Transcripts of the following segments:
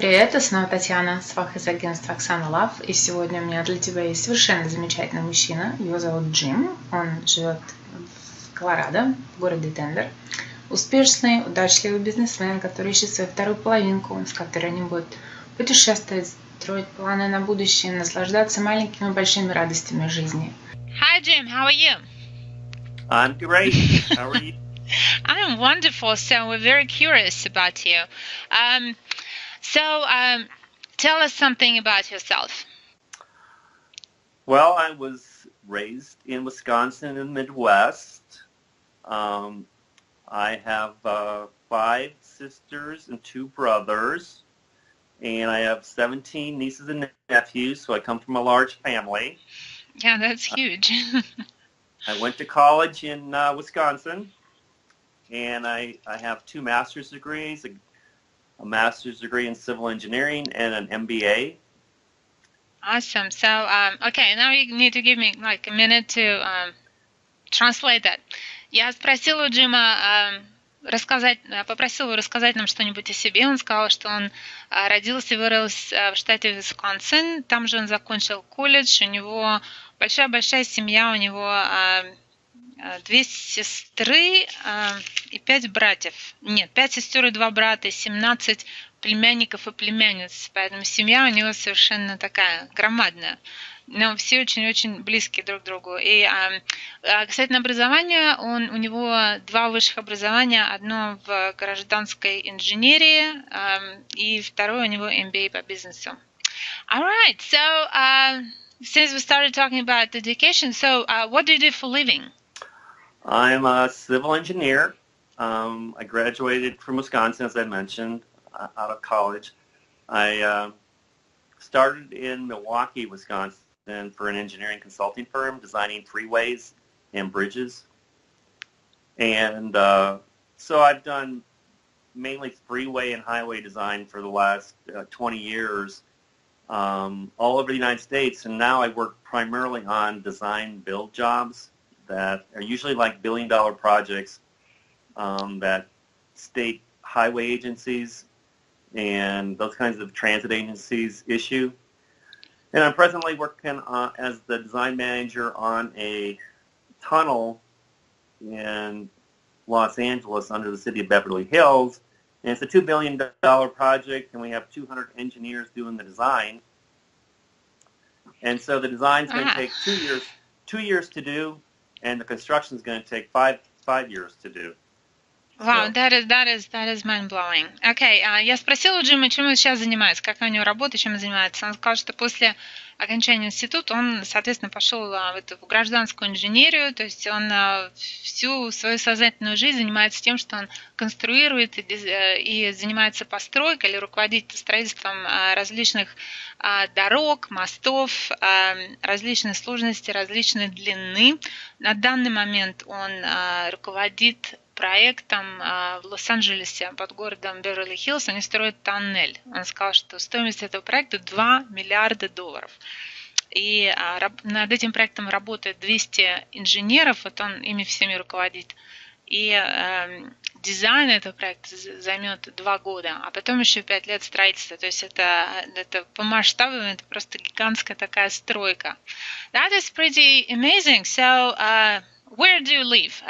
Привет, это снова Татьяна, свахе из агентства Оксана Лав. И сегодня у меня для тебя есть совершенно замечательный мужчина. Его зовут Джим. Он живет в Колорадо, в городе Денвер. Успешный, удачливый бизнесмен, который ищет свою вторую половинку, с которой они будут путешествовать, строить планы на будущее, наслаждаться маленькими и большими радостями жизни. Hi, Jim. How are you? I'm great. How are you? I'm wonderful. So we're very curious about you. Tell us something about yourself. Well, I was raised in Wisconsin in the Midwest. I have 5 sisters and 2 brothers, and I have 17 nieces and nephews, so I come from a large family. Yeah, that's huge. I went to college in Wisconsin, and I have 2 master's degrees, a master's degree in civil engineering and an MBA. Awesome. So, okay, now you need to give me like a minute to translate that. Я спросила у Джима попросила его рассказать нам что-нибудь о себе. Он сказал, что он родился и вырос в штате Висконсин. Там же он закончил колледж. У него большая-большая семья. У него 2 сестры и 5 братьев. Нет, 5 сестер и 2 брата, 17 племянников и племянниц. Поэтому семья у него совершенно такая громадная. Но все очень-очень близкие друг к другу. И касательно образования, у него 2 высших образования. Одно в гражданской инженерии и второе у него MBA по бизнесу. All right, so since we started talking about education, so what do you do for a living? I'm a civil engineer. I graduated from Wisconsin, as I mentioned, out of college. I started in Milwaukee, Wisconsin, for an engineering consulting firm, designing freeways and bridges. And so I've done mainly freeway and highway design for the last 20 years all over the United States. And now I work primarily on design build jobs that are usually like billion-dollar projects that state highway agencies and those kinds of transit agencies issue. And I'm presently working as the design manager on a tunnel in Los Angeles under the city of Beverly Hills. And it's a $2 billion project, and we have 200 engineers doing the design. And so the design's going to take 2 years to do, and the construction is going to take 5 years to do. Wow, that is mind-blowing. Okay, я спросила у Джима, чем он сейчас занимается, какая у него работа, чем он занимается. Он сказал, что после окончания института он, соответственно, пошел в гражданскую инженерию, то есть он всю свою сознательную жизнь занимается тем, что он конструирует и занимается постройкой или руководит строительством различных дорог, мостов, различной сложности, различной длины. На данный момент он руководит проектом в Лос-Анджелесе под городом Беверли-Хиллз. Они строят тоннель. Он сказал, что стоимость этого проекта $2 миллиарда. И над этим проектом работает 200 инженеров, вот он ими всеми руководит. И дизайн этого проекта займет 2 года, а потом еще 5 лет строительства. То есть это по масштабу это просто гигантская такая стройка. That is pretty amazing. So, where do you live?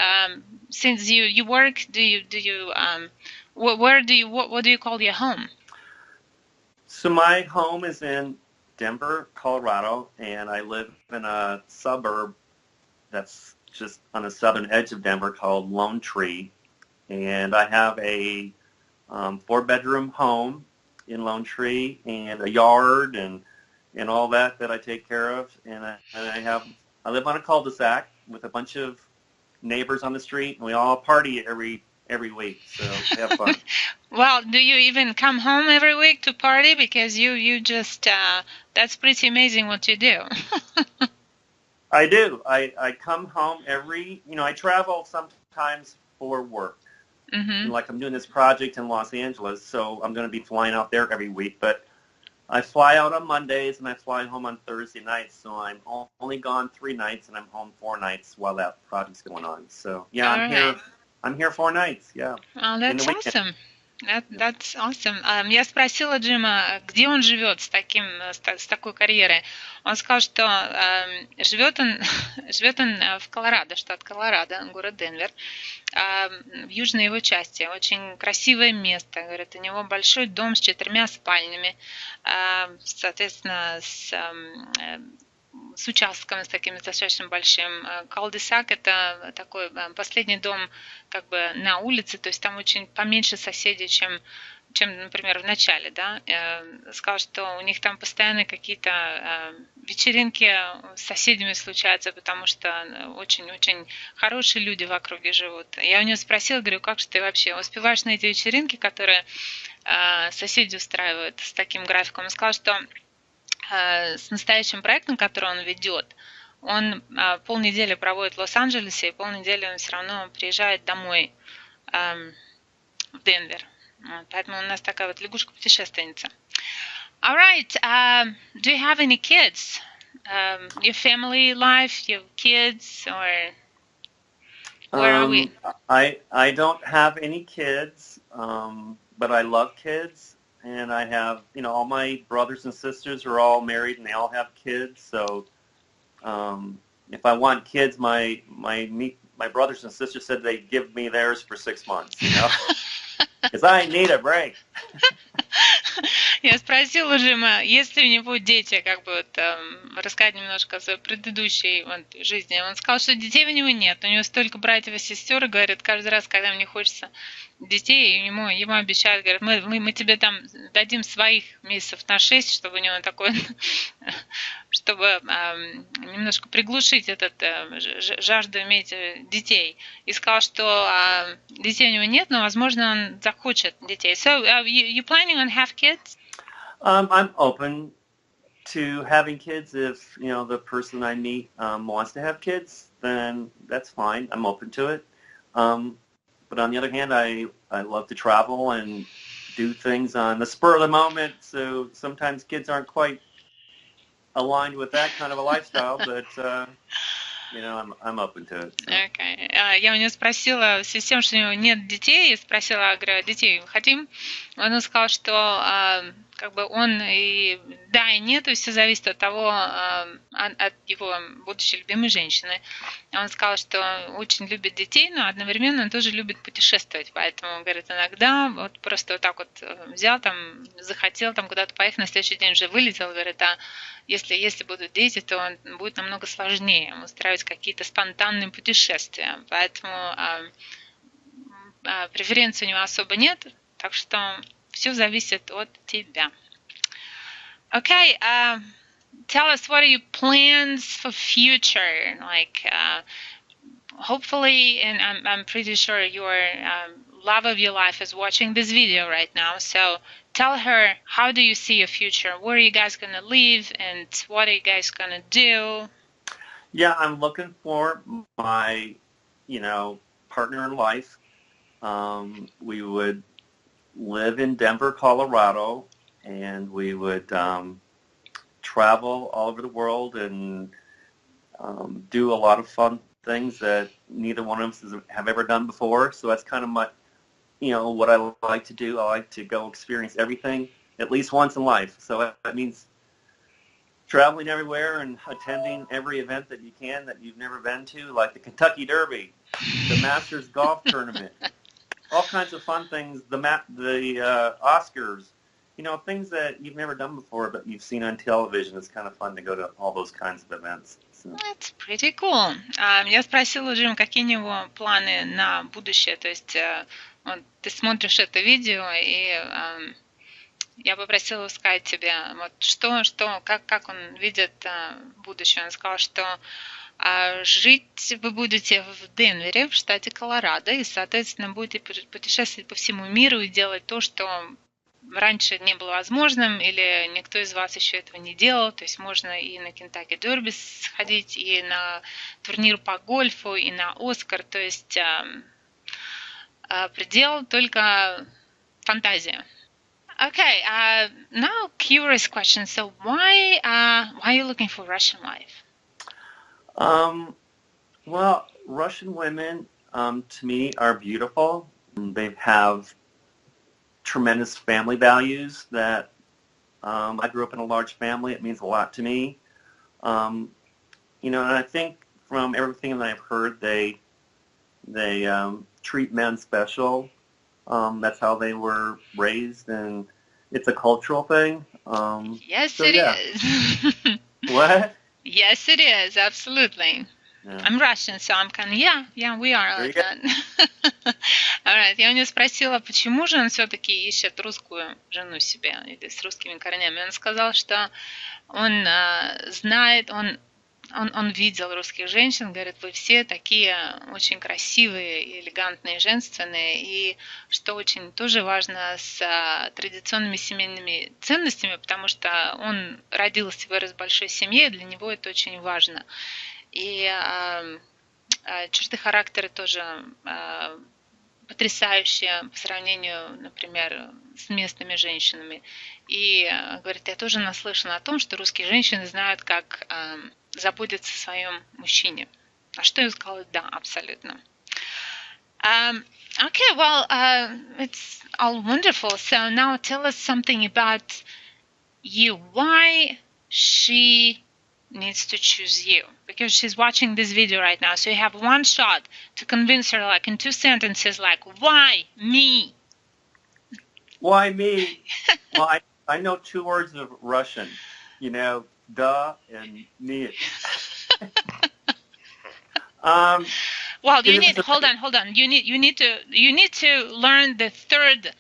Since you work, what do you call your home? So my home is in Denver, Colorado, and I live in a suburb that's just on the southern edge of Denver called Lone Tree. And I have a 4-bedroom home in Lone Tree and a yard and all that I take care of. And I live on a cul-de-sac with a bunch of neighbors on the street, and we all party every week, so we have fun. Well, do you even come home every week to party? Because you just, that's pretty amazing what you do. I do. I come home I travel sometimes for work. Mm-hmm. Like I'm doing this project in Los Angeles, so I'm going to be flying out there every week, but I fly out on Mondays and I fly home on Thursday nights, so I'm only gone 3 nights and I'm home 4 nights while that project's going on. So yeah, I'm here 4 nights. Yeah. Oh, that's awesome. That's awesome. Я спросила Джима, где он живет с такой карьерой. Он сказал, что живет он в Колорадо, штат Колорадо, город Денвер, в южной его части. Очень красивое место. Говорит, у него большой дом с 4 спальнями, соответственно, с участком, с таким достаточно большим. Кал-де-сак — это такой последний дом как бы на улице, то есть там очень поменьше соседей, чем, например, в начале, да. Сказал, что у них там постоянно какие-то вечеринки с соседями случаются, потому что очень-очень хорошие люди в округе живут. Я у него спросила, говорю, как же ты вообще успеваешь на эти вечеринки, которые соседи устраивают с таким графиком? Он сказал, что с настоящим проектом, который он ведет, он полнедели проводит в Лос-Анджелесе, и полнедели он все равно приезжает домой в Денвер. Поэтому у нас такая вот лягушка-путешественница. All right. Do you have any kids? Your family life, your kids, or where are we? I don't have any kids, but I love kids. And I have, all my brothers and sisters are all married and they all have kids. So if I want kids, my brothers and sisters said they'd give me theirs for 6 months, because I need a break. Я спросила Джима, есть ли у него дети, как бы вот рассказать немножко о своей предыдущей жизни. Он сказал, что детей у него нет, у него столько братьев и сестер, и говорит, каждый раз, когда мне хочется детей, ему обещают, говорят, мы тебе там дадим своих месяцев на 6, чтобы у него такой, чтобы немножко приглушить этот жажду иметь детей. И сказал, что детей у него нет, но, возможно, он захочет детей. So, you planning on have kids? I'm open to having kids. If, the person I meet wants to have kids, then that's fine. I'm open to it. But on the other hand, I love to travel and do things on the spur of the moment. So sometimes kids aren't quite aligned with that kind of a lifestyle, but I'm open to it. So. Okay. Я у него спросила, в связи с тем, что у него нет детей, спросила, говорю, детей хотим? Он сказал, что как бы он и да, и нет, и все зависит от того, от его будущей любимой женщины. Он сказал, что очень любит детей, но одновременно он тоже любит путешествовать, поэтому, говорит, иногда вот просто вот так вот взял там, захотел там куда-то поехать, на следующий день уже вылетел, говорит, а если будут дети, то он будет намного сложнее устраивать какие-то спонтанные путешествия, поэтому преференций у него особо нет, так что все зависит от тебя. Okay, tell us, what are your plans for future? Like, hopefully, and I'm pretty sure your love of your life is watching this video right now. So tell her, how do you see your future? Where are you guys going to live, and what are you guys going to do? Yeah, I'm looking for my, partner in life. We would live in Denver, Colorado, and we would travel all over the world and do a lot of fun things that neither one of us have ever done before. So that's kind of my, what I like to do. I like to go experience everything at least once in life. So that means traveling everywhere and attending every event that you can that you've never been to, like the Kentucky Derby, the Masters Golf Tournament, all kinds of fun things, the Oscars, things that you've never done before but you've seen on television. It's kind of fun to go to all those kinds of events. So. That's pretty cool. Я спросила Джима, какие у него планы на будущее. То есть ты смотришь это видео, и я попросила сказать тебе, вот как он видит будущее. Он сказал, что жить вы будете в Денвере, в штате Колорадо, и, соответственно, будете путешествовать по всему миру и делать то, что раньше не было возможным, или никто из вас еще этого не делал. То есть можно и на Kentucky Derby сходить, и на турнир по гольфу, и на Оскар. То есть предел только фантазия. Okay, now curious question. So why are you looking for Russian life? Well, Russian women, to me, are beautiful. They have tremendous family values that I grew up in a large family. It means a lot to me. You know, and I think from everything that I've heard, they treat men special. That's how they were raised, and it's a cultural thing. Yes, So it yeah. is. What? Yes, it is. Absolutely. Yeah. I'm Russian, so I'm kind of, yeah, we are There like you that. Alright, я у нее спросила, почему же он все-таки ищет русскую жену себе, или с русскими корнями. Он сказал, что он знает, он видел русских женщин, говорит, вы все такие очень красивые, элегантные, женственные, и что очень тоже важно с традиционными семейными ценностями, потому что он родился и вырос в большой семье, и для него это очень важно. И черты характера тоже потрясающие по сравнению, например, с местными женщинами. И говорит, я тоже наслышана о том, что русские женщины знают, как заботиться о своем мужчине. А что я сказала? Да, абсолютно. Okay, well, it's all wonderful. So now tell us something about you. Why she needs to choose you? Because she's watching this video right now. So you have one shot to convince her, like in 2 sentences, like, why me? Why me? Well, I know 2 words of Russian. You know, da and me. Well, you need hold on. You need to learn the third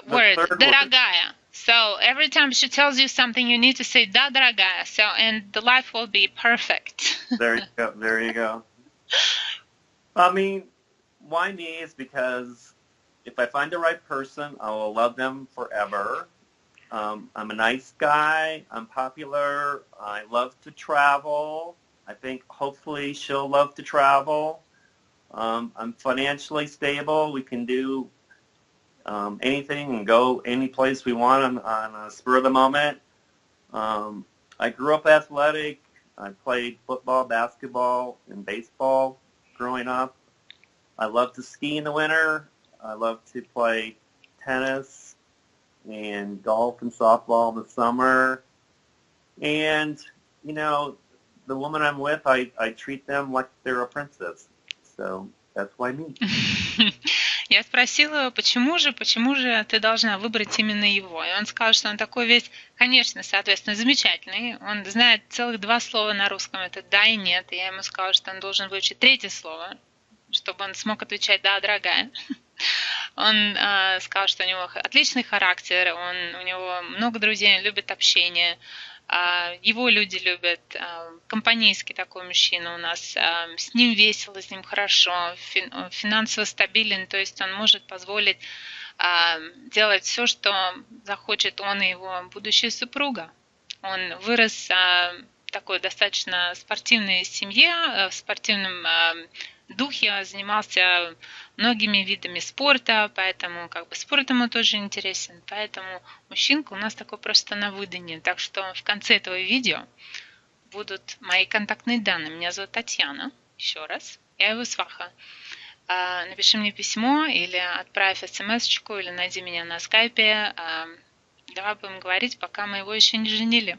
word, дорогая. So every time she tells you something, you need to say да, дорогая. So and the life will be perfect. There you go. There you go. I mean, why me is because if I find the right person, I will love them forever. I'm a nice guy. I'm popular. I love to travel. I think hopefully she'll love to travel. I'm financially stable. We can do anything and go any place we want on a spur of the moment. I grew up athletic. I played football, basketball, and baseball growing up. I love to ski in the winter. I love to play tennis and golf and softball in the summer. And, you know, the woman I'm with, I treat them like they're a princess. So that's why me. Я спросила его, почему же ты должна выбрать именно его? И он сказал, что он такой весь, конечно, соответственно, замечательный. Он знает целых 2 слова на русском, это да и нет. И я ему сказала, что он должен выучить 3-е слово, чтобы он смог отвечать «да, дорогая». Он сказал, что у него отличный характер, у него много друзей, он любит общение. Его люди любят, компанейский такой мужчина у нас, с ним весело, с ним хорошо, финансово стабилен, то есть он может позволить делать все, что захочет он и его будущая супруга. Он вырос в такой достаточно спортивной семье, в спортивном духе, занимался многими видами спорта, поэтому как бы спорт ему тоже интересен, поэтому мужчинка у нас такой просто на выданье. Так что в конце этого видео будут мои контактные данные. Меня зовут Татьяна, еще раз, я его сваха. Напиши мне письмо или отправь смс-очку, или найди меня на скайпе. Давай будем говорить, пока мы его еще не женили.